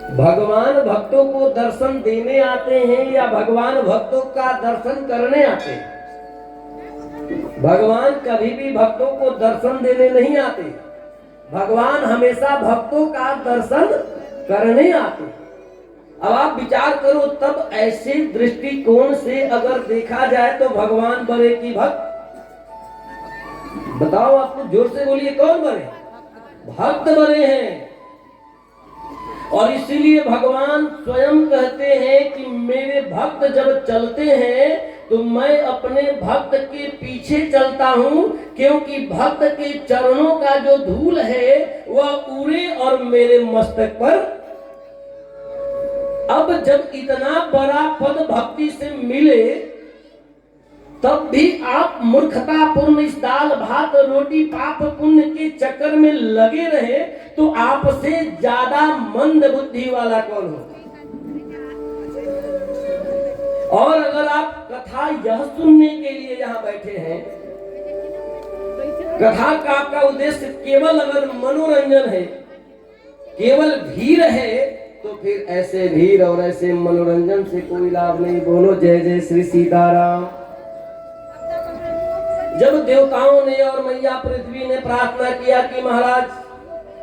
भगवान भक्तों को दर्शन देने आते हैं या भगवान भक्तों का दर्शन करने आते हैं? भगवान कभी भी भक्तों को दर्शन देने नहीं आते, भगवान हमेशा भक्तों का दर्शन करने आते हैं। अब आप विचार करो, तब ऐसे दृष्टिकोण से अगर देखा जाए तो भगवान बड़े की भक्त? बताओ, आपको जोर से बोलिए, कौन बड़े? भक्त बड़े हैं। और इसीलिए भगवान स्वयं कहते हैं कि मेरे भक्त जब चलते हैं तो मैं अपने भक्त के पीछे चलता हूं, क्योंकि भक्त के चरणों का जो धूल है वह उड़े और मेरे मस्तक पर। अब जब इतना बड़ा पद भक्ति से मिले, तब भी आप मूर्खतापूर्ण इस दाल भात रोटी पाप पुण्य के चक्कर में लगे रहे, तो आपसे ज्यादा मंद बुद्धि वाला कौन हो? और अगर आप कथा यह सुनने के लिए यहाँ बैठे हैं, कथा का आपका उद्देश्य केवल अगर मनोरंजन है, केवल भीड़ है, तो फिर ऐसे भीड़ और ऐसे मनोरंजन से कोई लाभ नहीं। बोलो जय जय श्री सीताराम। जब देवताओं ने और मैया पृथ्वी ने प्रार्थना किया कि महाराज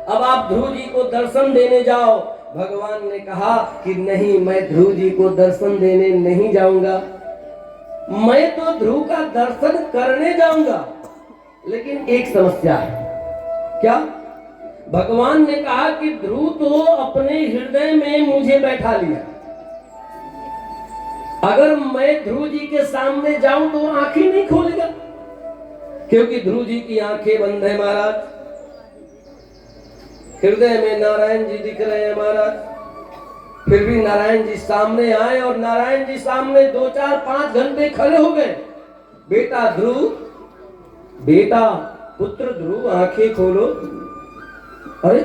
अब आप ध्रुव जी को दर्शन देने जाओ, भगवान ने कहा कि नहीं, मैं ध्रुव जी को दर्शन देने नहीं जाऊंगा, मैं तो ध्रुव का दर्शन करने जाऊंगा। लेकिन एक समस्या है। क्या? भगवान ने कहा कि ध्रुव तो अपने हृदय में मुझे बैठा लिया, अगर मैं ध्रुव जी के सामने जाऊं तो आंखें नहीं खोलेगा, क्योंकि ध्रुव जी की आंखें बंद है महाराज। हृदय में नारायण जी दिख रहे हैं महाराज, फिर भी नारायण जी सामने आए और नारायण जी सामने 2 4 5 घंटे खड़े हो गए। बेटा ध्रुव, बेटा पुत्र ध्रुव, आंखें खोलो। अरे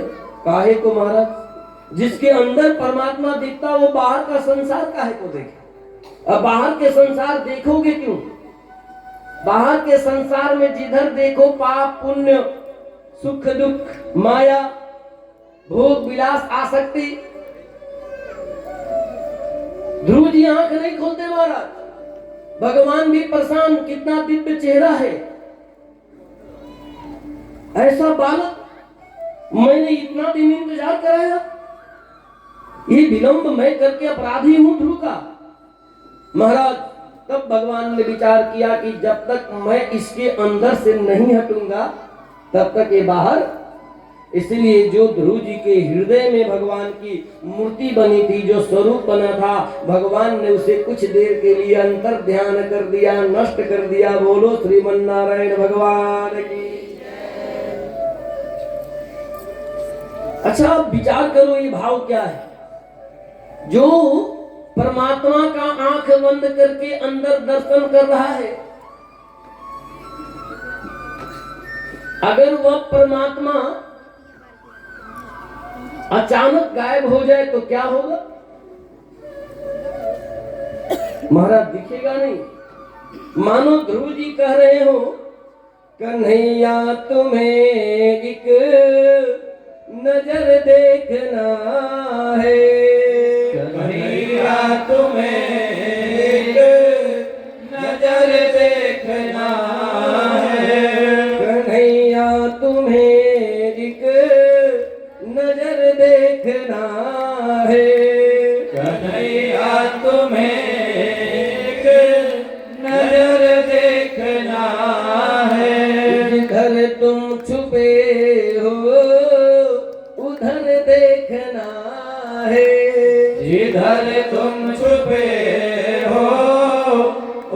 काहे को महाराज? जिसके अंदर परमात्मा दिखता वो बाहर का संसार काहे को देखे? अब बाहर के संसार देखोगे क्यों? बाहर के संसार में जिधर देखो पाप पुण्य, सुख दुख, माया, भोग विलास, आसक्ति। ध्रुव जी आंख नहीं खोलते महाराज। भगवान भी परेशान, कितना दिव्य चेहरा है, ऐसा बालक मैंने इतना दिन इंतजार कराया, ये विलंब मैं करके अपराधी हूं ध्रुव का। महाराज तब भगवान ने विचार किया कि जब तक मैं इसके अंदर से नहीं हटूंगा तब तक ये बाहर। इसलिए जो ध्रुव जी के हृदय में भगवान की मूर्ति बनी थी, जो स्वरूप बना था, भगवान ने उसे कुछ देर के लिए अंतर ध्यान कर दिया, नष्ट कर दिया। बोलो श्रीमन नारायण भगवान की। अच्छा, अब विचार करो ये भाव क्या है? जो परमात्मा का आंख बंद करके अंदर दर्शन कर रहा है, अगर वह परमात्मा अचानक गायब हो जाए तो क्या होगा? महाराज दिखेगा नहीं। मानो ध्रुव जी कह रहे हो, कन्हैया तुम्हें एक नजर देखना है, कन्हैया तुम्हें एक नजर देखना है, कन्हैया तुम्हें एक नजर देखना है, कन्हैया तुम्हें एक नजर देखना है। जिधर तुम छुपे हो उधर देखना है, जिधर तुम छुपे हो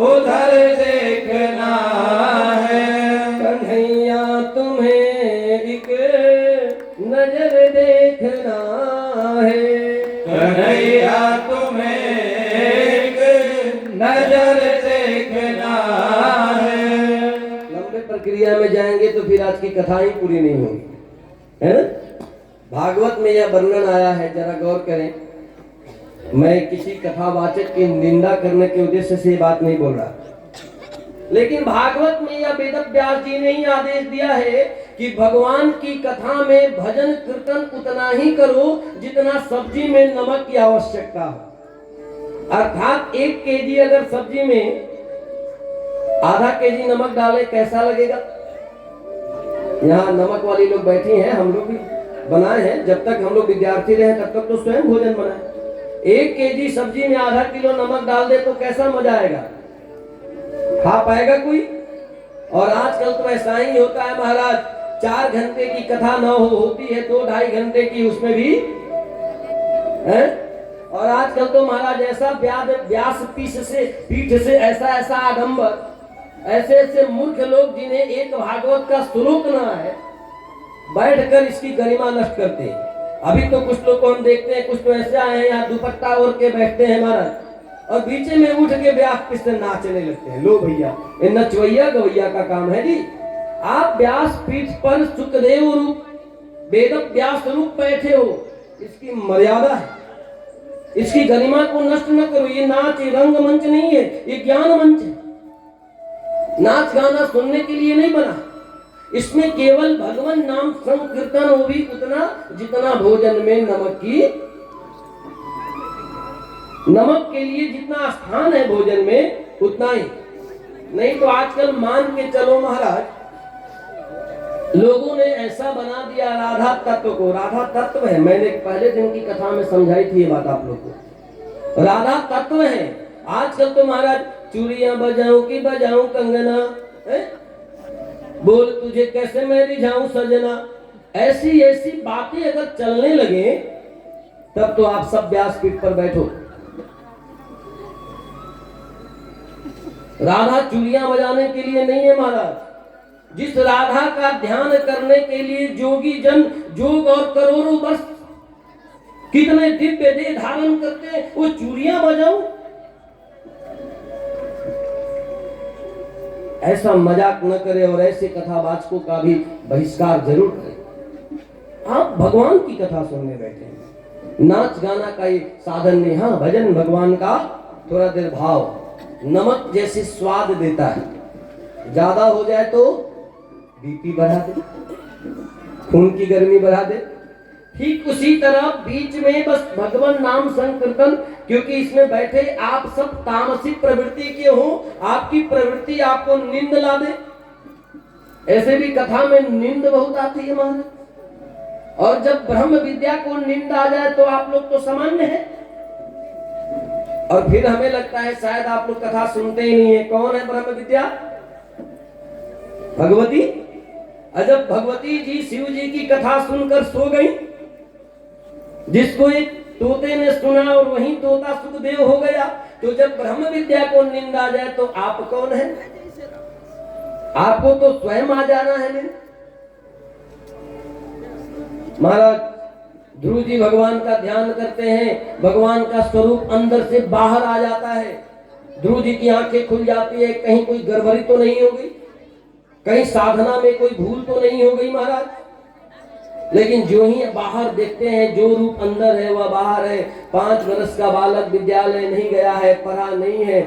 उधर देखना है, कन्हैया तुम्हें एक नजर देखना है, कन्हैया तुम्हें एक नजर देखना है। लंबे प्रक्रिया में जाएंगे तो फिर आज की कथा ही पूरी नहीं होगी, है ना? भागवत में यह वर्णन आया है, जरा गौर करें। मैं किसी कथावाचक की निंदा करने के उद्देश्य से बात नहीं बोल रहा। लेकिन भागवत में या वेद व्यास जी ने ही आदेश दिया है कि भगवान की कथा में भजन कीर्तन उतना ही करो जितना सब्जी में नमक की आवश्यकता हो। अर्थात 1 केजी अगर सब्जी में आधा केजी नमक डाले कैसा लगेगा? यहाँ नमक वाली लोग बैठी हैं, हम लोग भी बनाए हैं। जब तक हम लोग विद्यार्थी रहे तब तक तो स्वयं भोजन बनाए। 1 केजी सब्जी में आधा किलो नमक डाल दे तो कैसा मजा आएगा? खा पाएगा कोई? और आजकल तो ऐसा ही होता है महाराज, 4 घंटे की कथा न होती है 2-2.5 घंटे की, उसमें भी है। और आजकल तो महाराज ऐसा व्यास पीठ से ऐसा आडंबर, ऐसे मूर्ख लोग जिन्हें एक भागवत का श्लोक न है, बैठकर इसकी गरिमा नष्ट करते हैं। अभी तो कुछ लोग को हम देखते हैं, कुछ तो ऐसे आए हैं यहाँ दुपट्टा ओढ़ के बैठते हैं महाराज, और बीचे में उठ के व्यास पीठ से नाचने लगते हैं। लो भैया, ये नचवैया गवैया का काम है जी। आप व्यास पीठ पर सुखदेव रूप वेद व्यास रूप बैठे हो, इसकी मर्यादा है, इसकी गरिमा को नष्ट न करो। ये नाच रंग मंच नहीं है, ये ज्ञान मंच है। नाच गाना सुनने के लिए नहीं बना, इसमें केवल भगवान नाम संकीर्तन हो भी उतना जितना भोजन में नमक के लिए जितना स्थान है भोजन में उतना ही। नहीं तो आजकल मान के चलो महाराज, लोगों ने ऐसा बना दिया राधा तत्व को। राधा तत्व है, मैंने पहले दिन की कथा में समझाई थी ये बात आप लोग को। राधा तत्व है। आजकल तो महाराज चूड़ियां बजाऊं कि बजाऊं कंगना, बोल तुझे कैसे मैं रिझाऊं सजना, ऐसी बातें अगर चलने लगे तब तो आप सब व्यासपीठ पर बैठो। राधा चूड़ियां बजाने के लिए नहीं है महाराज। जिस राधा का ध्यान करने के लिए जोगी जन जोग और करोड़ों वर्ष कितने दिव्य देह धारण करते हैं, वो चूड़ियां बजाऊं? ऐसा मजाक न करे और ऐसे कथावाचकों का भी बहिष्कार जरूर करें। आप भगवान की कथा सुनने बैठे हैं, नाच गाना का ये साधन नहीं। हाँ, भजन भगवान का थोड़ा देर भाव नमक जैसे स्वाद देता है, ज्यादा हो जाए तो बीपी बढ़ा दे, खून की गर्मी बढ़ा दे। ठीक उसी तरह बीच में बस भगवान नाम संकीर्तन, क्योंकि इसमें बैठे आप सब तामसिक प्रवृत्ति के हो, आपकी प्रवृत्ति आपको नींद ला दे। ऐसे भी कथा में नींद बहुत आती है महाराज, और जब ब्रह्म विद्या को नींद आ जाए तो आप लोग तो सामान्य है। और फिर हमें लगता है शायद आप लोग कथा सुनते ही नहीं है। कौन है ब्रह्म विद्या? भगवती। अजब, भगवती जी शिव जी की कथा सुनकर सो गई, जिसको एक तोते ने सुना और वही तोता सुखदेव हो गया। तो जब ब्रह्म विद्या को नींद आ जाए तो आप कौन है? आपको तो स्वयं आ जाना है। महाराज ध्रुव जी भगवान का ध्यान करते हैं, भगवान का स्वरूप अंदर से बाहर आ जाता है। ध्रुव जी की आंखें खुल जाती है, कहीं कोई गड़बड़ी तो नहीं हो गई, कहीं साधना में कोई भूल तो नहीं हो गई महाराज। लेकिन जो ही बाहर देखते हैं, जो रूप अंदर है वह बाहर है। 5 वर्ष का बालक विद्यालय नहीं गया है, पढ़ा नहीं है,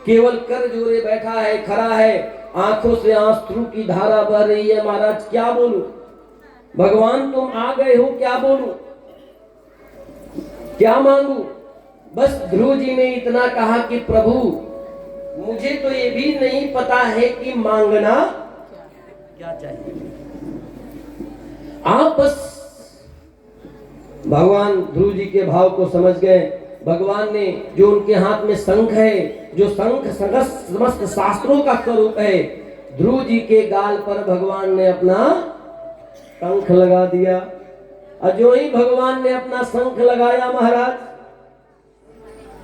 केवल कर जोरे बैठा है, खड़ा है, आंखों से आंसू की धारा बह रही है। महाराज क्या बोलूं, भगवान तुम आ गए हो, क्या बोलूं, क्या मांगू? बस ध्रुव जी ने इतना कहा कि प्रभु मुझे तो ये भी नहीं पता है कि मांगना क्या चाहिए। आप बस भगवान ध्रुव जी के भाव को समझ गए। भगवान ने जो उनके हाथ में शंख है, जो शंख समस्त शास्त्रों का स्वरूप है, ध्रुव जी के गाल पर भगवान ने अपना शंख लगा दिया। और जो ही भगवान ने अपना शंख लगाया महाराज,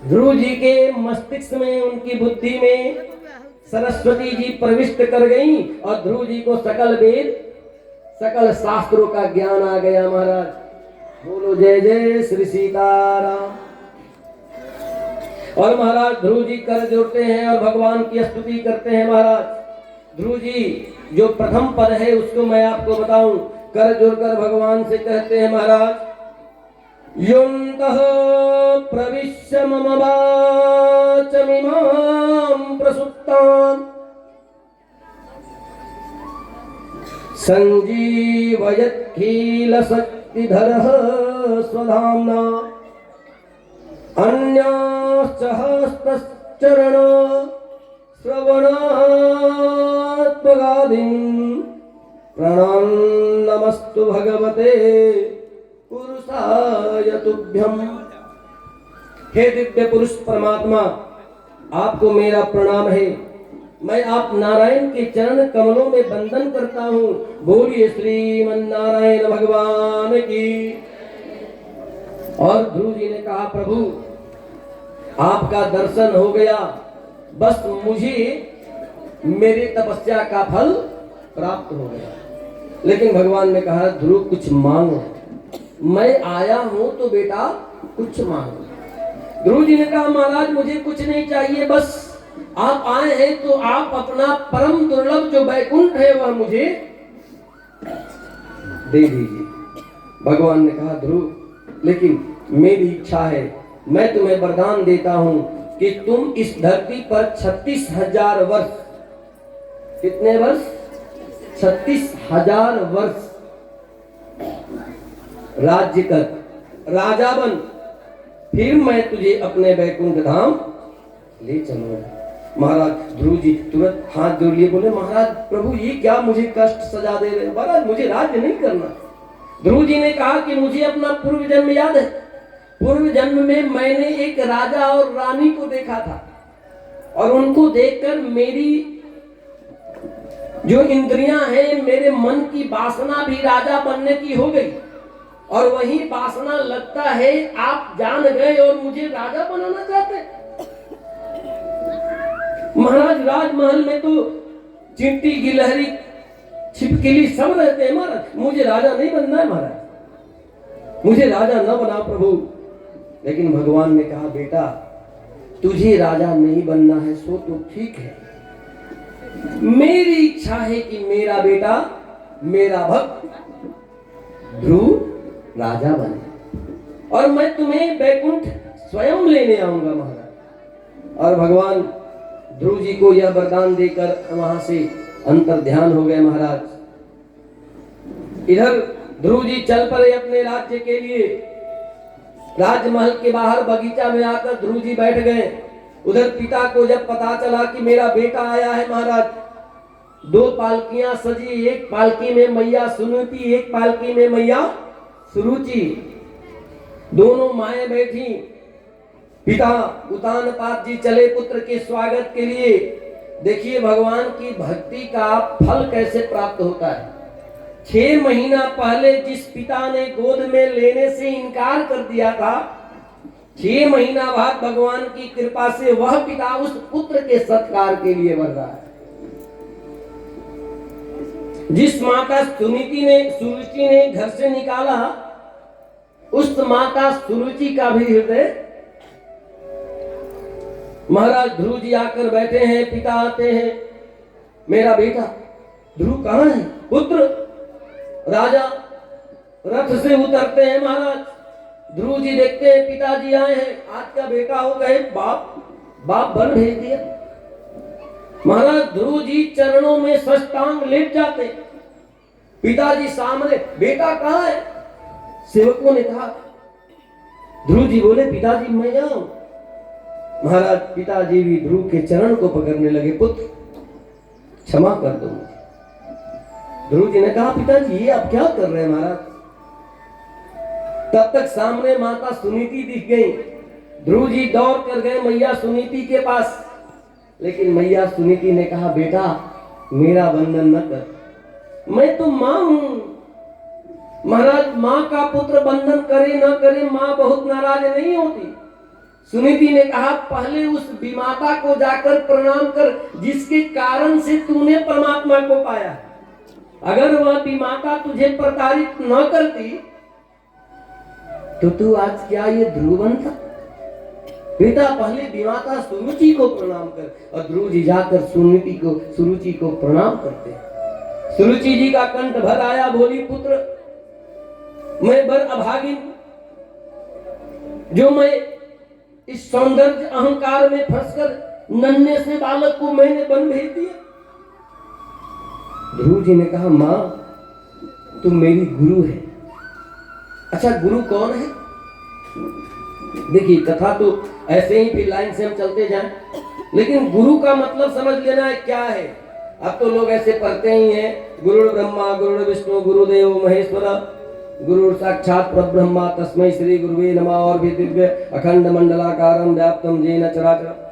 ध्रुव जी के मस्तिष्क में, उनकी बुद्धि में सरस्वती जी प्रविष्ट कर गई और ध्रुव जी को सकल वेद सकल शास्त्रों का ज्ञान आ गया। महाराज बोलो जय जय श्री सीताराम। और महाराज ध्रुव जी कर जोड़ते हैं और भगवान की स्तुति करते हैं। महाराज ध्रुव जी जो प्रथम पद है उसको मैं आपको बताऊं, कर जोड़कर भगवान से कहते हैं महाराज, योऽन्तः प्रविश्य मम वाचमिमां प्रसुप्तां संजीवयत्खिलशक्तिधरः स्वधाम्ना अन्याश्च हस्तश्चरण श्रवणात्मगादीन् प्रणमस्तु भगवते पुरुषाय तुभ्यम्। हे दिव्य पुरुष परमात्मा, आपको मेरा प्रणाम है। मैं आप नारायण के चरण कमलों में वंदन करता हूँ। बोलिए श्रीमन नारायण भगवान की। और ध्रुव जी ने कहा, प्रभु आपका दर्शन हो गया, बस मुझे मेरी तपस्या का फल प्राप्त हो गया। लेकिन भगवान ने कहा, ध्रुव कुछ मांगो। मैं आया हूं तो बेटा कुछ मांगो। ध्रुव जी ने कहा, महाराज मुझे कुछ नहीं चाहिए, बस आप आए हैं तो आप अपना परम दुर्लभ जो वैकुंठ है वह मुझे दे दीजिए। भगवान ने कहा, ध्रुव लेकिन मेरी इच्छा है, मैं तुम्हें वरदान देता हूं कि तुम इस धरती पर 36,000 वर्ष, कितने वर्ष? 36,000 वर्ष राज्य कर, राजा बन, फिर मैं तुझे अपने वैकुंठ धाम ले चलूंगा। महाराज ध्रुव जी तुरंत हाथ जोड़ लिए, बोले, महाराज प्रभु ये क्या मुझे कष्ट सजा दे रहे हैं, महाराज मुझे राज्य नहीं करना। ध्रुव जी ने कहा कि मुझे अपना पूर्व जन्म याद है। पूर्व जन्म में मैंने एक राजा और रानी को देखा था और उनको देखकर मेरी जो इंद्रियां हैं, मेरे मन की वासना भी राजा बनने की हो गई और वही वासना लगता है आप जान गए और मुझे राजा बनाना चाहते हैं। महाराज राजमहल में तो चींटी गिलहरी छिपकली सब रहते हैं महाराज, मुझे राजा नहीं बनना है महाराज, मुझे राजा न बना प्रभु। लेकिन भगवान ने कहा, बेटा तुझे राजा नहीं बनना है सो तो ठीक है, मेरी इच्छा है कि मेरा बेटा, मेरा भक्त ध्रुव राजा बने और मैं तुम्हें वैकुंठ स्वयं लेने आऊंगा महाराज। और भगवान ध्रुव जी को यह वरदान देकर वहां से अंतर ध्यान हो गए महाराज। इधर ध्रुव जी चल पड़े अपने राज्य के लिए। राजमहल के बाहर बगीचा में आकर ध्रुव जी बैठ गए। उधर पिता को जब पता चला कि मेरा बेटा आया है महाराज, 2 पालकियां सजी, एक पालकी में मैया सुनीति, एक पालकी में मैया सुरुचि, दोनों माएं बैठी। पिता उतानपाद जी चले पुत्र के स्वागत के लिए। देखिए भगवान की भक्ति का फल कैसे प्राप्त होता है। 6 महीना पहले जिस पिता ने गोद में लेने से इनकार कर दिया था, 6 महीना बाद भगवान की कृपा से वह पिता उस पुत्र के सत्कार के लिए बढ़ रहा है। जिस माता सुरुचि ने घर से निकाला, उस माता सुरुचि का भी हृदय। महाराज ध्रुव जी आकर बैठे हैं, पिता आते हैं, मेरा बेटा ध्रुव कहाँ है? पुत्र राजा रथ से उतरते हैं महाराज। ध्रुव जी देखते हैं पिताजी आए हैं, आज का बेटा हो गए बाप बन भेज दिया। महाराज ध्रुव जी चरणों में साष्टांग लेट जाते। पिताजी सामने, बेटा कहाँ है? सेवकों ने कहा। ध्रुव जी बोले, पिताजी मैं आऊं। महाराज पिताजी भी ध्रुव के चरण को पकड़ने लगे, पुत्र क्षमा कर दो मुझे। ध्रुव जी ने कहा, पिताजी ये आप क्या कर रहे हैं महाराज? तब तक सामने माता सुनीति दिख गई। ध्रुव जी दौड़ कर गए मैया सुनीति के पास, लेकिन मैया सुनीति ने कहा, बेटा मेरा वंदन न कर, मैं तो मां हूं। महाराज मां का पुत्र बंधन करे न करे मां बहुत नाराज नहीं होती। सुनीति ने कहा, पहले उस विमाता को जाकर प्रणाम कर जिसके कारण से तूने परमात्मा को पाया। अगर वह विमाता तुझे प्रताड़ित न करती तो तू आज क्या ये ध्रुव बनता? बेटा पहले विमाता सुरुचि को प्रणाम कर। और ध्रुव जी जाकर सुरुचि को प्रणाम करते। सुरुचि जी का कंठ भर आया, बोली, पुत्र मैं बर अभागिन, जो मैं इस सौंदर्य अहंकार में फंसकर नन्हे से बालक को मैंने बन भेज दिया। ध्रुव जी ने कहा, मां तुम मेरी गुरु है। अच्छा, गुरु कौन है? देखिए, कथा तो ऐसे ही फिर लाइन से हम चलते जाएं, लेकिन गुरु का मतलब समझ लेना है क्या है। अब तो लोग ऐसे पढ़ते ही हैं, गुरु ब्रह्मा गुरु विष्णु गुरुदेव महेश्वर गुरु साक्षात परब्रह्मा तस्मै श्री गुरुवे नमः, और भी दिव्य अखंड मंडलाकारं व्याप्तम येन चराचरम्।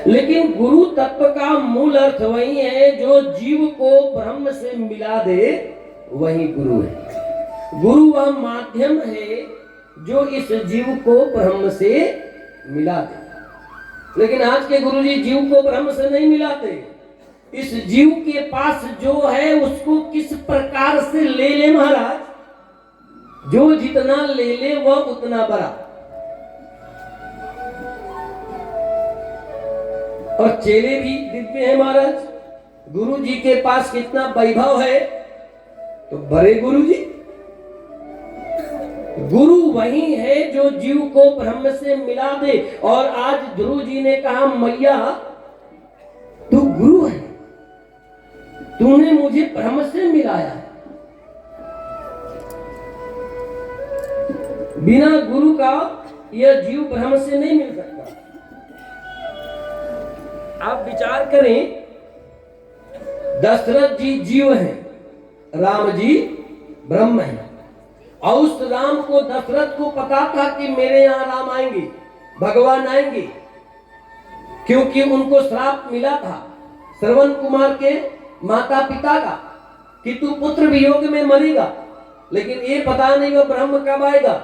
लेकिन गुरु तत्व का मूल अर्थ वही है जो जीव को ब्रह्म से मिला दे, वही गुरु है। गुरु वह माध्यम है जो इस जीव को ब्रह्म से मिला दे। लेकिन आज के गुरुजी जीव को ब्रह्म से नहीं मिलाते। इस जीव के पास जो है उसको किस प्रकार से ले ले महाराज, जो जितना ले ले वह उतना बड़ा। और चेले भी दिव्य है महाराज। गुरु जी के पास कितना वैभव है, तो बड़े गुरु जी। गुरु वही है जो जीव को ब्रह्म से मिला दे। और आज ध्रुव जी ने कहा, मैया तू गुरु है, तूने मुझे ब्रह्म से मिलाया। बिना गुरु का यह जीव ब्रह्म से नहीं मिल सकता। आप विचार करें, दशरथ जी जीव हैं, राम जी ब्रह्म है। और उस राम को, दशरथ को पता था कि मेरे यहां राम आएंगे, भगवान आएंगे, क्योंकि उनको श्राप मिला था श्रवण कुमार के माता पिता का कि तू पुत्र वियोग में मरेगा। लेकिन ये पता नहीं वो ब्रह्म कब आएगा।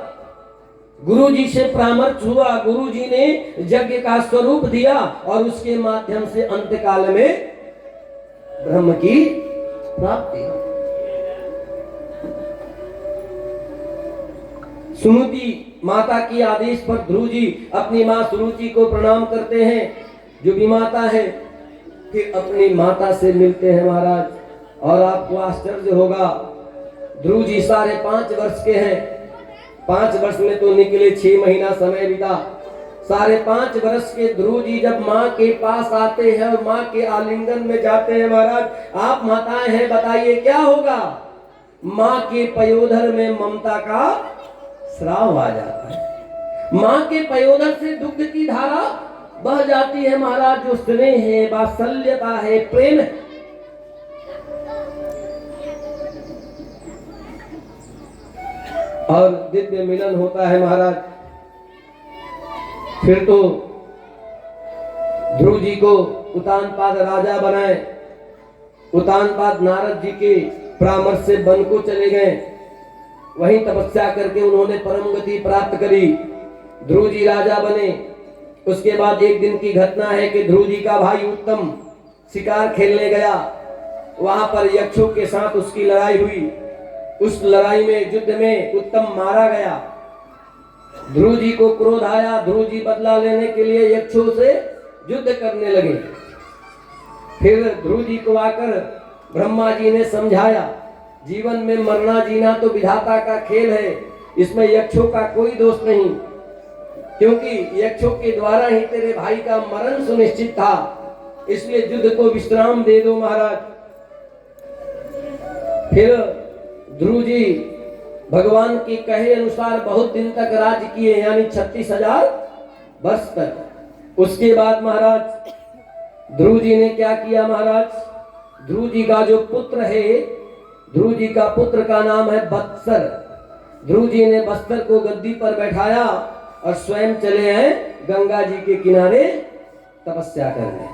गुरु जी से परामर्श हुआ, गुरु जी ने यज्ञ का स्वरूप दिया और उसके माध्यम से अंतकाल में ब्रह्म की प्राप्ति हुई। सुमति माता की आदेश पर ध्रुव जी अपनी मां सुरुचि को प्रणाम करते हैं, जो भी माता है। फिर अपनी माता से मिलते हैं महाराज। और आपको आश्चर्य होगा, ध्रुव जी 5.5 वर्ष के हैं। 5 वर्ष में तो निकले 6 महीना समय बीता। 5.5 वर्ष के ध्रुव जी जब माँ के पास आते हैं और माँ के आलिंगन में जाते हैं महाराज, आप माताएं हैं, बताइए क्या होगा। माँ के पयोधर में ममता का श्राव आ जाता है। माँ के पयोधर से दुग्ध की धारा बह जाती है महाराज, जो स्नेह है, वात्सल्यता है, प्रेम है। और दिव्य मिलन होता है महाराज। फिर तो ध्रुव जी को उतानपाद राजा बनाए। उतानपाद नारद जी के परामर्श से वन को चले गए। वहीं तपस्या करके उन्होंने परम गति प्राप्त करी। ध्रुव जी राजा बने। उसके बाद एक दिन की घटना है कि ध्रुव जी का भाई उत्तम शिकार खेलने गया। वहां पर यक्षों के साथ उसकी लड़ाई हुई। उस लड़ाई में, युद्ध में उत्तम मारा गया। ध्रुव जी को क्रोध आया। ध्रुव जी बदला लेने के लिए यक्षों से युद्ध करने लगे। फिर ध्रुव जी को आकर ब्रह्मा जी ने समझाया, जीवन में मरना जीना तो विधाता का खेल है, इसमें यक्षों का कोई दोष नहीं, क्योंकि यक्षों के द्वारा ही तेरे भाई का मरण सुनिश्चित था। इसलिए युद्ध को विश्राम दे दो महाराज। फिर ध्रुव जी भगवान के कहे अनुसार बहुत दिन तक राज्य किए, यानी 36,000 वर्ष तक। उसके बाद महाराज ध्रुव जी ने क्या किया महाराज, ध्रुव जी का जो पुत्र है, ध्रुव जी का पुत्र का नाम है बत्सर। ध्रुव जी ने बत्सर को गद्दी पर बैठाया और स्वयं चले आए गंगा जी के किनारे तपस्या करने।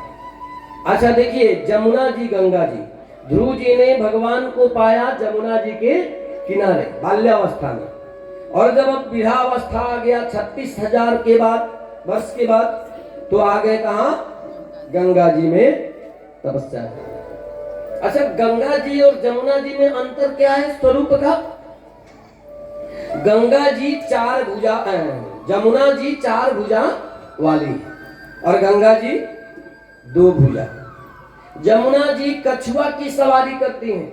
अच्छा देखिए, जमुना जी गंगा जी, ध्रुव जी ने भगवान को पाया जमुना जी के किनारे बाल्यावस्था में। और जब अब विवाहावस्था आ गया 36,000 के बाद वर्ष के बाद, तो आ गए कहाँ, गंगा जी में तपस्या। अच्छा, गंगा जी और जमुना जी में अंतर क्या है स्वरूप का? गंगा जी 4 भुजा, जमुना जी 4 भुजा वाली और गंगा जी 2 भुजा। जमुना जी कछुआ की सवारी करती हैं।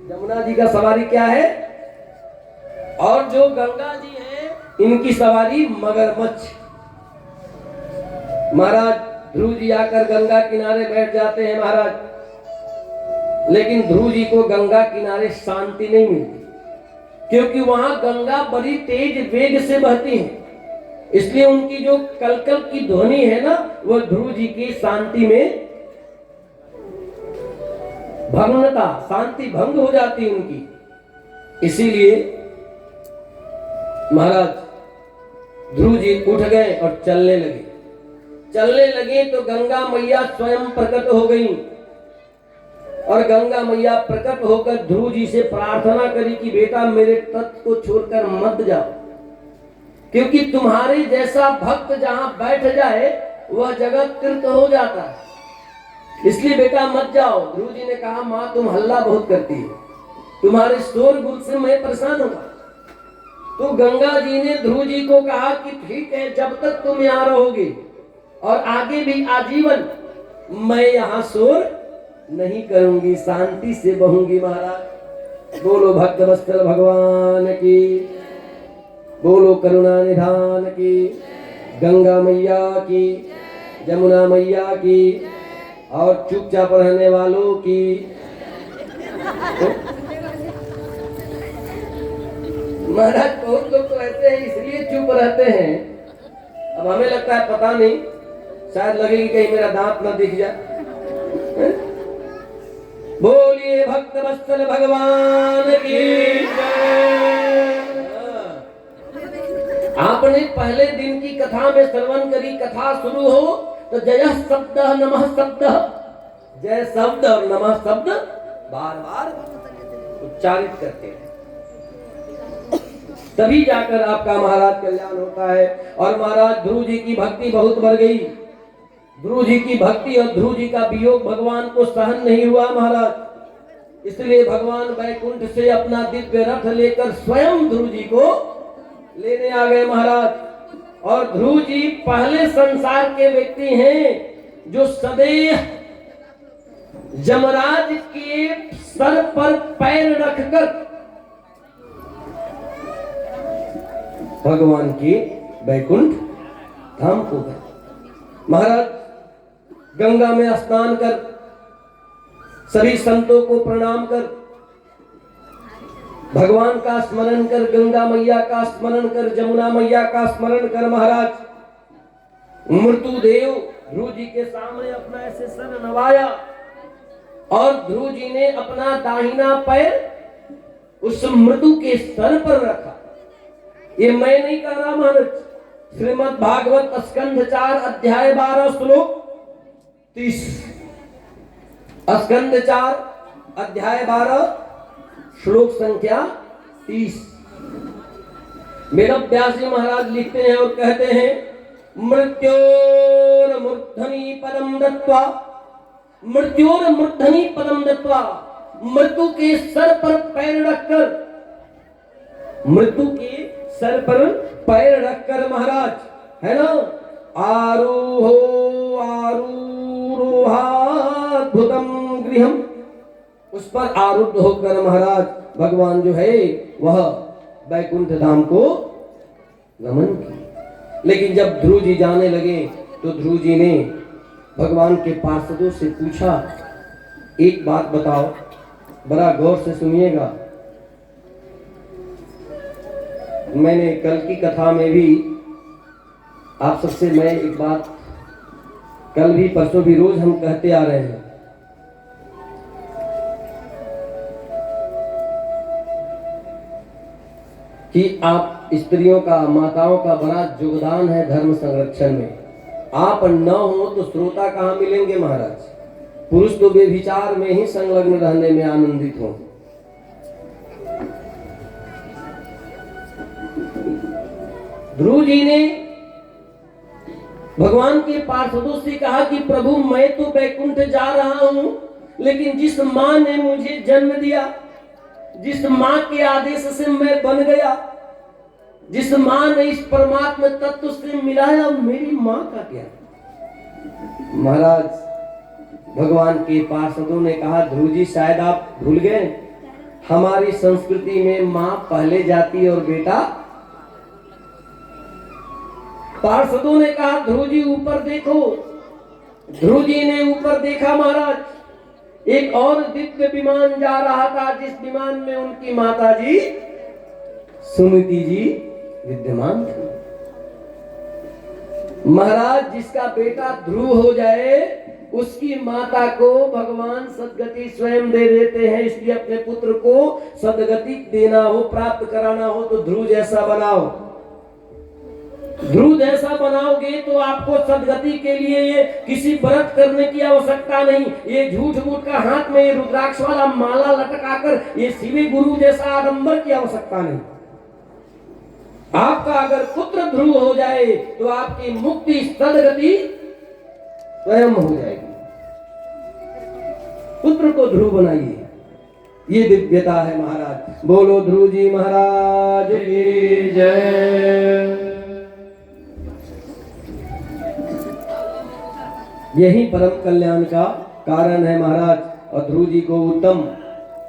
जमुना जी का सवारी क्या है? और जो गंगा जी हैं इनकी सवारी मगरमच्छ। महाराज ध्रुव जी आकर गंगा किनारे बैठ जाते हैं महाराज। लेकिन ध्रुव जी को गंगा किनारे शांति नहीं मिलती, क्योंकि वहां गंगा बड़ी तेज वेग से बहती है। इसलिए उनकी जो कलकल की ध्वनि है ना, वो ध्रुव जी की शांति में भंगता, शांति भंग हो जाती उनकी। इसीलिए महाराज ध्रुव जी उठ गए और चलने लगे। चलने लगे तो गंगा मैया स्वयं प्रकट हो गई, और गंगा मैया प्रकट होकर ध्रुव जी से प्रार्थना करी कि बेटा मेरे तत्व को छोड़कर मत जाओ, क्योंकि तुम्हारे जैसा भक्त जहां बैठ जाए वह जगह तीर्थ हो जाता है, इसलिए बेटा मत जाओ। ध्रुव जी ने कहा माँ तुम हल्ला बहुत करती है, तुम्हारे शोरगुल से मैं परेशान हूँ। तो गंगा जी ने ध्रुव जी को कहा कि ठीक है, जब तक तुम यहाँ रहोगे और आगे भी आजीवन मैं यहाँ शोर नहीं करूंगी, शांति से बहूंगी। महाराज बोलो भक्त वत्सल भगवान की, बोलो करुणा निधान की, गंगा मैया की, जमुना मैया की, और चुपचाप रहने वालों की। महाराज बहुत लोग तो ऐसे हैं इसलिए चुप रहते हैं। अब हमें लगता है पता नहीं, शायद लगेगी कहीं मेरा दांत ना दिख जाए। बोलिए भक्त वत्सल भगवान की जय। आपने पहले दिन की कथा में श्रवण करी, कथा शुरू हो तो जय शब्द नमः शब्द, जय शब्द और नमः शब्द बार बार उच्चारित करते हैं, तभी जाकर आपका महाराज कल्याण होता है। और महाराज ध्रुव जी की भक्ति बहुत बढ़ गई। ध्रुव जी की भक्ति और ध्रुव जी का वियोग भगवान को सहन नहीं हुआ महाराज, इसलिए भगवान वैकुंठ से अपना दिव्य रथ लेकर स्वयं ध्रुव जी को लेने आ गए महाराज। और ध्रुव जी पहले संसार के व्यक्ति हैं जो सदैव यमराज के सर पर पैर रखकर भगवान के वैकुंठ धाम को गए। महाराज गंगा में स्नान कर, सभी संतों को प्रणाम कर, भगवान का स्मरण कर, गंगा मैया का स्मरण कर, जमुना मैया का स्मरण कर, महाराज मृत्युदेव ध्रुव जी के सामने अपना ऐसे सर नवाया, और ध्रुव जी ने अपना दाहिना पैर उस मृत्यु के सर पर रखा। ये मैं नहीं कह रहा महाराज, श्रीमद् भागवत स्कंध 4 अध्याय 12 श्लोक 30, स्कंध 4 अध्याय 12 श्लोक संख्या 30। वेद व्यास जी महाराज लिखते हैं और कहते हैं मृत्योर्मूर्धनि पदम दत्वा, मृत्योर्मूर्धनि पदम दत्वा, मृत्यु के सर पर पैर रखकर, मृत्यु के सर पर पैर रखकर महाराज है ना, आरूहो आरूरोहाद्भुतम गृहम, उस पर आरूढ़ होकर महाराज भगवान जो है वह वैकुंठ धाम को गमन किया। लेकिन जब ध्रुव जी जाने लगे तो ध्रुव जी ने भगवान के पार्षदों से पूछा, एक बात बताओ, बड़ा गौर से सुनिएगा। मैंने कल की कथा में भी आप सबसे मैं एक बात, कल भी परसों भी रोज हम कहते आ रहे हैं कि आप स्त्रियों का, माताओं का बड़ा योगदान है धर्म संरक्षण में। आप न हो तो श्रोता कहाँ मिलेंगे महाराज। पुरुष तो बेविचार में ही संलग्न रहने में आनंदित हो। ध्रुव जी ने भगवान के पार्षदों से कहा कि प्रभु मैं तो वैकुंठ जा रहा हूं, लेकिन जिस मां ने मुझे जन्म दिया, जिस मां के आदेश से मैं बन गया, जिस मां ने इस परमात्मा तत्व से मिलाया, मेरी मां का क्या। महाराज भगवान के पार्षदों ने कहा ध्रुव जी शायद आप भूल गए, हमारी संस्कृति में मां पहले जाती और बेटा। पार्षदों ने कहा ध्रुव जी ऊपर देखो। ध्रुव जी ने ऊपर देखा महाराज, एक और दिव्य विमान जा रहा था, जिस विमान में उनकी माता जी सुनीति जी विद्यमान थी। महाराज, जिसका बेटा ध्रुव हो जाए उसकी माता को भगवान सदगति स्वयं दे देते हैं। इसलिए अपने पुत्र को सदगति देना हो, प्राप्त कराना हो तो ध्रुव जैसा बनाओ। ध्रुव जैसा बनाओगे तो आपको सदगति के लिए ये किसी व्रत करने की आवश्यकता नहीं। ये झूठ मूठ का हाथ में ये रुद्राक्ष वाला माला लटकाकर ये शिवी गुरु जैसा आडंबर की आवश्यकता नहीं। आपका अगर पुत्र ध्रुव हो जाए तो आपकी मुक्ति सदगति स्वयं हो जाएगी। पुत्र को ध्रुव बनाइए, ये दिव्यता है महाराज। बोलो ध्रुव जी महाराज की जय। यही परम कल्याण का कारण है महाराज। और ध्रुव जी को उत्तम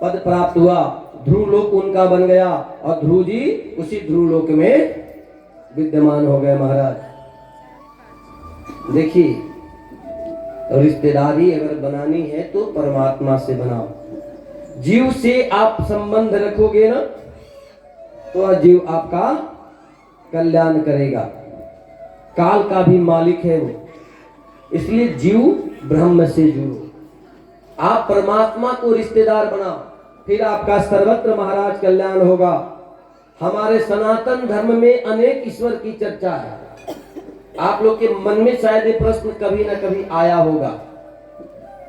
पद प्राप्त हुआ, ध्रुव लोक उनका बन गया और ध्रुव जी उसी ध्रुव लोक में विद्यमान हो गए महाराज। देखिए, रिश्तेदारी अगर बनानी है तो परमात्मा से बनाओ। जीव से आप संबंध रखोगे ना तो जीव आपका कल्याण करेगा। काल का भी मालिक है वो, इसलिए जीव ब्रह्म से जुड़ो। आप परमात्मा को रिश्तेदार बनाओ, फिर आपका सर्वत्र महाराज कल्याण होगा। हमारे सनातन धर्म में अनेक ईश्वर की चर्चा है। आप लोग के मन में शायद ये प्रश्न कभी ना कभी आया होगा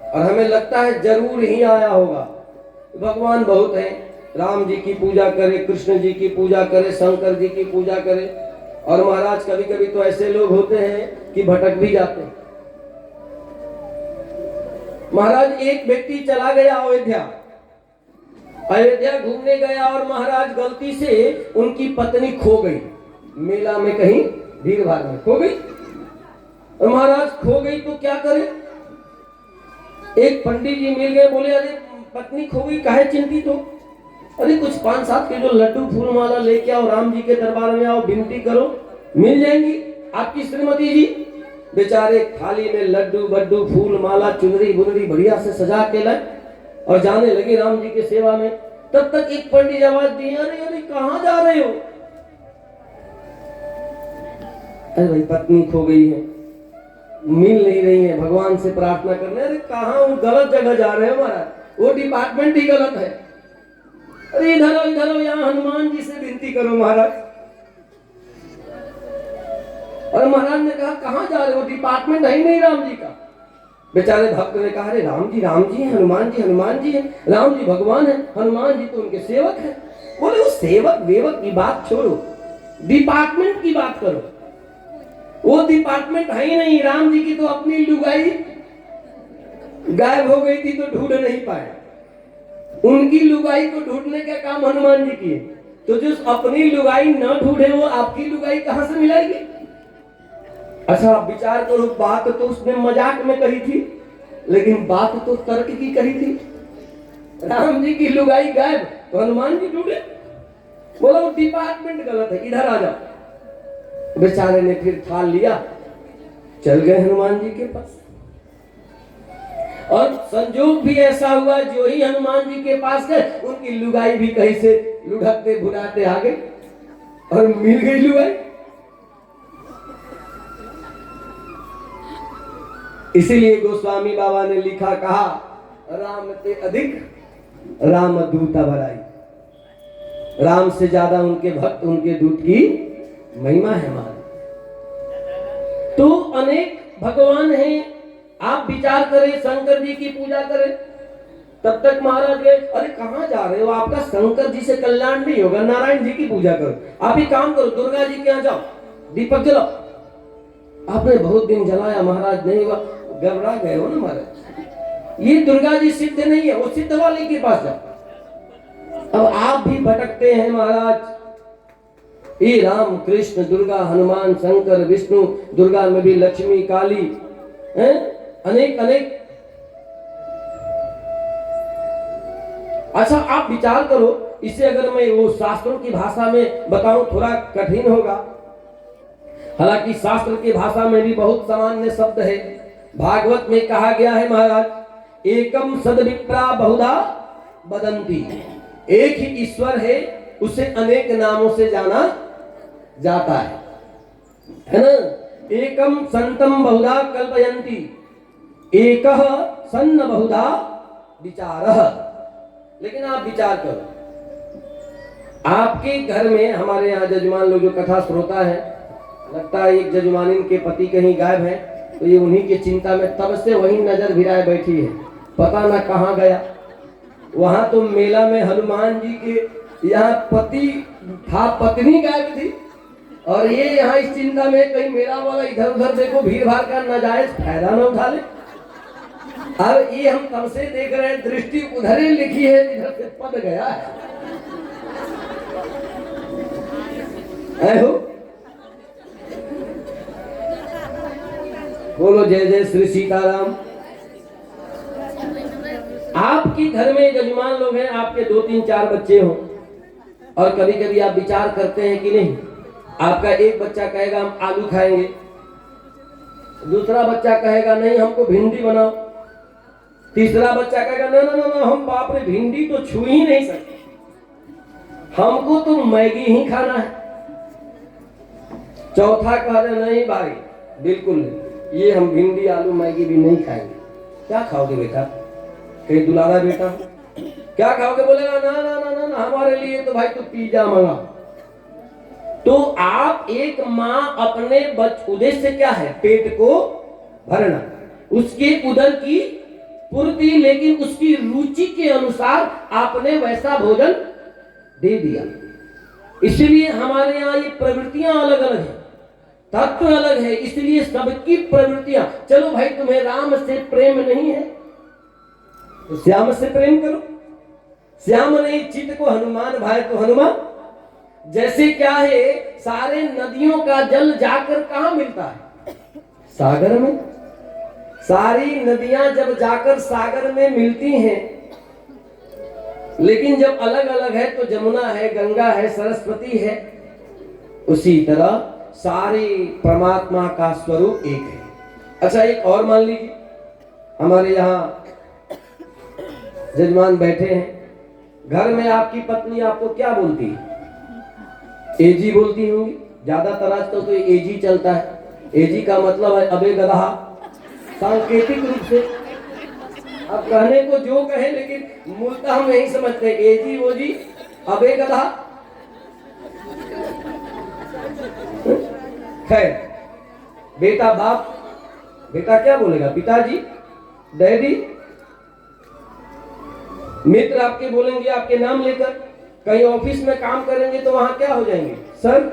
और हमें लगता है जरूर ही आया होगा। भगवान बहुत हैं, राम जी की पूजा करे, कृष्ण जी की पूजा करे, शंकर जी की पूजा करे। और महाराज कभी कभी तो ऐसे लोग होते हैं कि भटक भी जाते हैं। महाराज, एक व्यक्ति चला गया अयोध्या घूमने गया और महाराज गलती से उनकी पत्नी खो गई। मेला में कहीं भीड़ भाड़ में खो गई और महाराज खो गई तो क्या करे। एक पंडित जी मिल गए, बोले अरे पत्नी खो गई, काहे चिंतित हो? अरे कुछ 5-7 किलो लड्डू फूल माला लेके आओ, राम जी के दरबार में आओ, विनती करो, मिल जाएंगी आपकी श्रीमती जी। बेचारे थाली में लड्डू बड्डू फूल माला चुनरी बुनरी बढ़िया से सजा के लाए और जाने लगे राम जी की सेवा में। तब तक एक पंडित आवाज दिया, अरे अरे कहाँ जा रहे हो? अरे भाई पत्नी खो गई है, मिल नहीं रही है, भगवान से प्रार्थना करने। अरे कहाँ, गलत जगह जा रहे हो महाराज, वो डिपार्टमेंट ही गलत है। अरे इधर हो यहाँ हनुमान जी से विनती करो महाराज। और महाराज ने कहा कहाँ जा रहे हो, डिपार्टमेंट है ही नहीं राम जी का। बेचारे भक्त ने कहा अरे राम जी है, हनुमान जी है, राम जी भगवान है, हनुमान जी तो उनके सेवक है। बोले वो सेवक वेवक की बात छोड़ो, डिपार्टमेंट की बात करो। वो डिपार्टमेंट है ही नहीं। राम जी की तो अपनी लुगाई गायब हो गई थी तो ढूंढ नहीं पाए, उनकी लुगाई को ढूंढने का काम हनुमान जी किए। तो जो अपनी लुगाई न ढूंढे वो आपकी लुगाई कहां से मिलाएगी? अच्छा आप विचार करो, बात तो उसने मजाक में कही थी लेकिन बात तो तर्क की कही थी। राम जी की लुगाई गायब तो हनुमान जी ढूंढे। बोला वो डिपार्टमेंट गलत है, इधर आ जाओ। बेचारे ने फिर थाल लिया, चल गए हनुमान जी के पास। और संजोग भी ऐसा हुआ, जो ही हनुमान जी के पास गए उनकी लुगाई भी कहीं से लुढ़कते भुनाते आ गए और मिल गई लुगाई। इसीलिए गोस्वामी बाबा ने लिखा, कहा राम ते अधिक राम दूता भराई। राम से ज्यादा उनके भक्त उनके दूत की महिमा है हमारी। तो अनेक भगवान हैं, आप विचार करें, शंकर जी की पूजा करें। तब तक महाराज गए, अरे कहाँ जा रहे हो, आपका शंकर जी से कल्याण नहीं होगा, नारायण जी की पूजा करो। आप ही काम करो, दुर्गा जी के यहाँ जाओ, दीपक जलाओ। आपने बहुत दिन जलाया महाराज, नहीं हुआ, घबरा गए हो ना महाराज। ये दुर्गा जी सिद्ध नहीं है, वो सिद्ध वाले के पास जाओ। अब आप भी भटकते हैं महाराज। ये राम कृष्ण दुर्गा हनुमान शंकर विष्णु, दुर्गा में भी लक्ष्मी काली हैं, अनेक अनेक। अच्छा आप विचार करो, इसे अगर मैं वो शास्त्रों की भाषा में बताऊं थोड़ा कठिन होगा। हालांकि शास्त्र की भाषा में भी बहुत सामान्य शब्द है। भागवत में कहा गया है महाराज, एकम सदविप्रा बहुधा वदंती, एक ही ईश्वर है, उसे अनेक नामों से जाना जाता है ना। एकम संतम बहुधा कल्पयंती, एकह सन्न बहुधा विचारः। लेकिन आप विचार करो, आपके घर में, हमारे यहाँ जजमान लोग जो कथा श्रोता है, लगता है एक जजमानिन के पति कहीं गायब है, तो ये उन्हीं की चिंता में तब से वहीं नजर भिराए बैठी है, पता ना कहाँ गया। वहां तो मेला में हनुमान जी के यहाँ पति था, पत्नी गायब थी, और ये यहाँ इस चिंता में कहीं मेला वाला इधर उधर देखो, भीड़ भाड़ का नाजायज फायदा न उठा ले। अब ये हम तब से देख रहे हैं, दृष्टि उधर ही लिखी है इधर से पद गया है हो। बोलो जय जय श्री सीताराम। आपके घर में जजमान लोग हैं, आपके 2 3 4 बच्चे हों, और कभी कभी आप विचार करते हैं कि नहीं, आपका एक बच्चा कहेगा हम आलू खाएंगे, दूसरा बच्चा कहेगा नहीं हमको भिंडी बनाओ, तीसरा बच्चा कहेगा ना ना ना हम बाप रे भिंडी तो छू ही नहीं सकते, हमको तो मैगी ही खाना है। चौथा कह रहे नहीं भाई बिल्कुल नहीं, ये हम भिंडी आलू मैगी भी नहीं खाएंगे। क्या खाओगे बेटा? कहीं दुलारा बेटा क्या खाओगे? बोलेगा ना ना ना ना, ना हमारे लिए तो भाई तू पिज्जा मंगा। तो आप एक माँ अपने उद्देश्य क्या है? पेट को भरना, उसके उदर की पूर्ति, लेकिन उसकी रुचि के अनुसार आपने वैसा भोजन दे दिया। इसलिए हमारे यहाँ ये प्रवृत्तियां अलग अलग है, तत्व अलग है, इसलिए सबकी प्रवृत्तियां। चलो भाई तुम्हें राम से प्रेम नहीं है तो श्याम से प्रेम करो, श्याम नहीं चित्त को हनुमान भाई तो हनुमान। जैसे क्या है, सारे नदियों का जल जाकर कहां मिलता है? सागर में। सारी नदियां जब जाकर सागर में मिलती हैं, लेकिन जब अलग अलग है तो जमुना है, गंगा है, सरस्वती है, उसी तरह सारी परमात्मा का स्वरूप एक है। अच्छा एक और मान लीजिए, हमारे यहाँ जजमान बैठे हैं, घर में आपकी पत्नी आपको क्या बोलती है? एजी बोलती होंगी, ज्यादातर आजकल तो एजी चलता है। एजी का मतलब है अबे गधा, सांकेतिक रूप से। अब कहने को जो कहे, लेकिन मूलतः हम यही समझते हैं, एजी ओजी अबे गधा। खैर, बेटा बाप, बेटा क्या बोलेगा? पिताजी, डैडी। मित्र आपके बोलेंगे आपके नाम लेकर, कहीं ऑफिस में काम करेंगे तो वहां क्या हो जाएंगे? सर।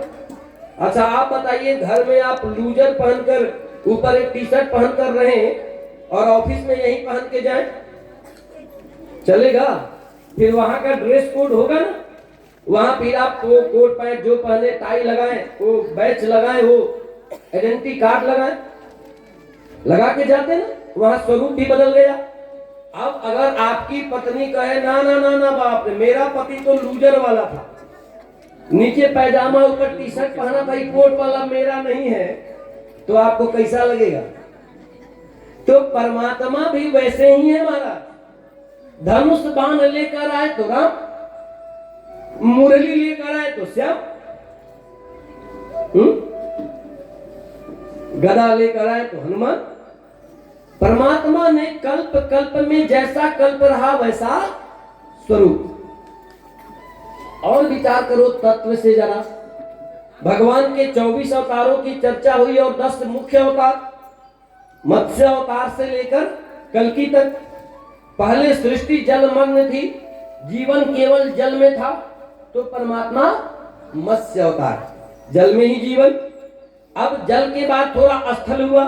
अच्छा आप बताइए, घर में आप लूजर पहनकर ऊपर एक टी शर्ट पहनकर रहे और ऑफिस में यही पहन के जाएं, चलेगा? फिर वहां का ड्रेस कोड होगा ना, वहां फिर आप कोट पैंट जो पहने, टाई लगाएं, वो बैच लगाएं, वो आइडेंटिटी कार्ड लगाएं, लगा के जाते ना, वहां स्वरूप भी बदल गया। अब अगर आपकी पत्नी कहे ना ना ना ना बाप रे, मेरा पति तो लूजर वाला था, नीचे पैजामा ऊपर टी शर्ट पहना था, कोट वाला मेरा नहीं है, तो आपको कैसा लगेगा? तो परमात्मा भी वैसे ही है महाराज। धनुष बाण लेकर आए तो राम, मुरली लेकर आए तो श्याम, गदा लेकर आए तो हनुमान। परमात्मा ने कल्प कल्प में जैसा कल्प रहा वैसा स्वरूप। और विचार करो तत्व से जरा। भगवान के 24 अवतारों की चर्चा हुई और 10 मुख्य अवतार, मत्स्य अवतार से लेकर कल्कि तक। पहले सृष्टि जलमग्न थी, जीवन केवल जल में था, तो परमात्मा मत्स्य अवतार, जल में ही जीवन। अब जल के बाद थोड़ा स्थल हुआ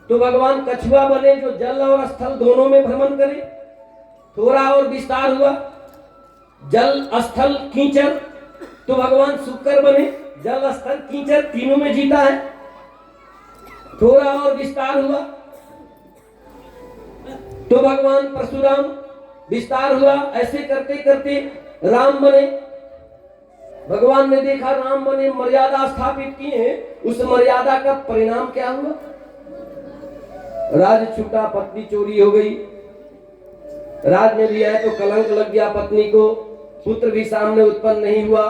तो भगवान कछुआ बने, जो जल और स्थल दोनों में भ्रमण करे। थोड़ा और विस्तार हुआ, जल स्थल कीचड़, तो भगवान शुक्र बने, जल स्थल कीचड़ तीनों में जीता है। थोड़ा और विस्तार हुआ तो भगवान परशुराम, विस्तार हुआ, ऐसे करते करते राम बने। भगवान ने देखा राम बने, मर्यादा स्थापित किए, उस मर्यादा का परिणाम क्या हुआ? राज छूटा, पत्नी चोरी हो गई, राज में भी आए तो कलंक लग गया पत्नी को, पुत्र भी सामने उत्पन्न नहीं हुआ,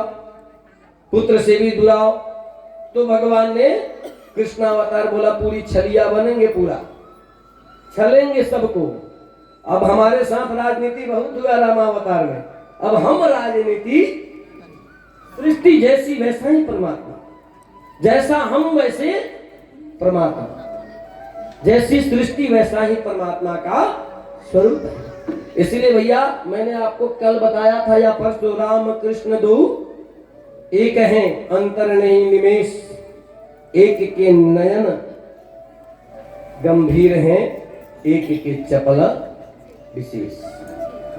पुत्र से भी दुराव। तो भगवान ने कृष्णावतार बोला पूरी छलिया बनेंगे, पूरा छलेंगे सबको। अब हमारे साथ राजनीति बहुत हुआ रामावतार में, अब हम राजनीति सृष्टि जैसी वैसा ही परमात्मा, जैसा हम वैसे परमात्मा, जैसी सृष्टि वैसा ही परमात्मा का स्वरूप है। इसलिए भैया मैंने आपको कल बताया था या परसों, राम कृष्ण दो एक हैं, अंतर नहीं निमेष, एक के नयन गंभीर हैं, एक के चपल विशेष।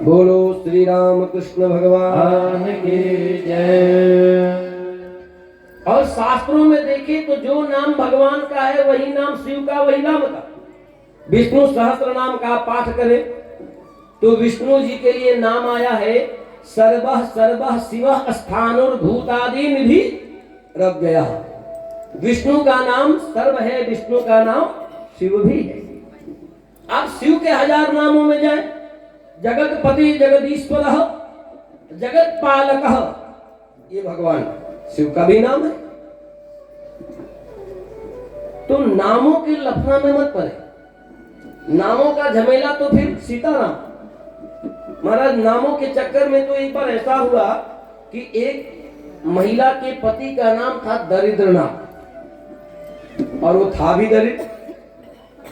बोलो श्री राम कृष्ण भगवान की जय। और शास्त्रों में देखें तो जो नाम भगवान का है वही नाम शिव का, वही राम का। विष्णु सहस्त्र नाम का पाठ करें तो विष्णु जी के लिए नाम आया है सर्वः सर्वः शिवः स्थाणुर्भूतादि निधि रव्ययः। विष्णु का नाम सर्व है, विष्णु का नाम शिव भी है। आप शिव के 1000 नामों में जाए, जगतपति जगदीश्वरः जगत पालकः, ये भगवान शिव का भी नाम है। तो नामों के लफड़ा में मत पड़े, नामों का झमेला तो फिर सीताराम महाराज। नामों के चक्कर में तो एक बार ऐसा हुआ कि एक महिला के पति का नाम था दरिद्रनाथ, और वो था भी दरिद्र।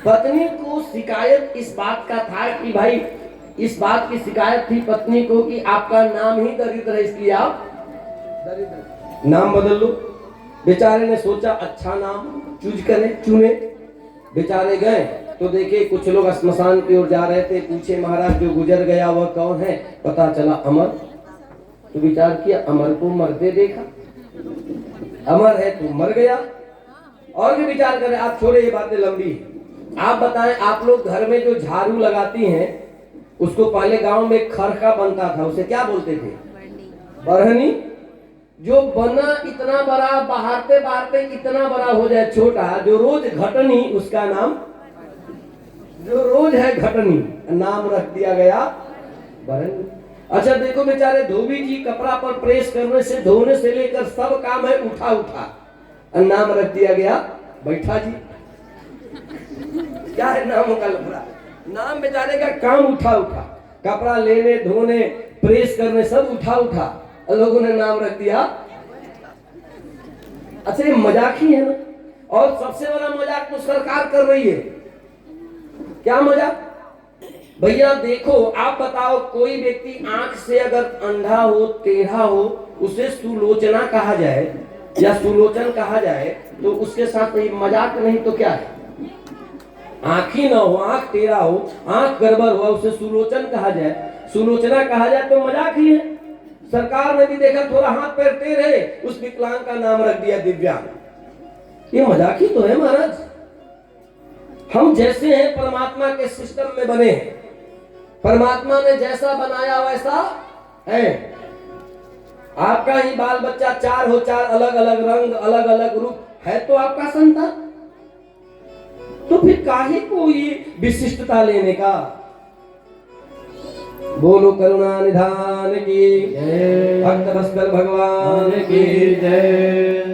पत्नी को शिकायत इस बात का था कि भाई, इस बात की शिकायत थी पत्नी को कि आपका नाम ही दरिद्र है, इसलिए आप दरिद्र नाम बदल लो। बेचारे ने सोचा अच्छा नाम चूज करें, चुने। बेचारे गए तो देखे कुछ लोग श्मशान की ओर जा रहे थे, पूछे महाराज जो गुजर गया वह कौन है? पता चला अमर। तो विचार किया अमर को मरते देखा, अमर है तो मर गया। और भी विचार करें, आप छोड़े ये बातें लंबी है। आप बताएं, आप लोग घर में जो झाड़ू लगाती हैं उसको पहले गांव में खरखा बनता था, उसे क्या बोलते थे? बरहनी। जो बना इतना बड़ा, बहारते बहारते इतना बड़ा हो जाए छोटा, जो रोज घटनी, उसका नाम, जो रोज है घटनी, नाम रख दिया गया बरहनी। अच्छा देखो बेचारे धोबी जी कपड़ा पर प्रेस करने से, धोने से लेकर सब काम है उठा उठा, नाम रख दिया गया बैठा जी। क्या है नामों का लफड़ा? नाम बेचारे का काम उठा उठा, कपड़ा लेने धोने प्रेस करने सब उठा उठा, लोगों ने नाम रख दिया। अच्छा ये मजाक ही है ना। और सबसे बड़ा मजाक तो सरकार कर रही है। क्या मजाक? भैया देखो, आप बताओ कोई व्यक्ति आंख से अगर अंधा हो, टेढ़ा हो, उसे सुलोचना कहा जाए या सुलोचन कहा जाए तो उसके साथ ये मजाक नहीं तो क्या है? आंख ही ना हो, आंख टेढ़ा हो, आंख गड़बड़ हुआ, उसे सुलोचन कहा जाए, सुलोचना कहा जाए तो मजाक ही है। सरकार ने भी देखा थोड़ा हाथ पैर टेढ़ है, उस विकलांग का नाम रख दिया दिव्यांग। ये मजाक ही तो है महाराज। हम जैसे हैं परमात्मा के सिस्टम में बने हैं, परमात्मा ने जैसा बनाया वैसा है। आपका ही बाल बच्चा 4 हो, 4 अलग अलग रंग, अलग अलग रूप है तो आपका संतान, तो फिर काहे को ये विशिष्टता लेने का? बोलो करुणा निधान की जय, भक्त भास्कर भगवान की जय।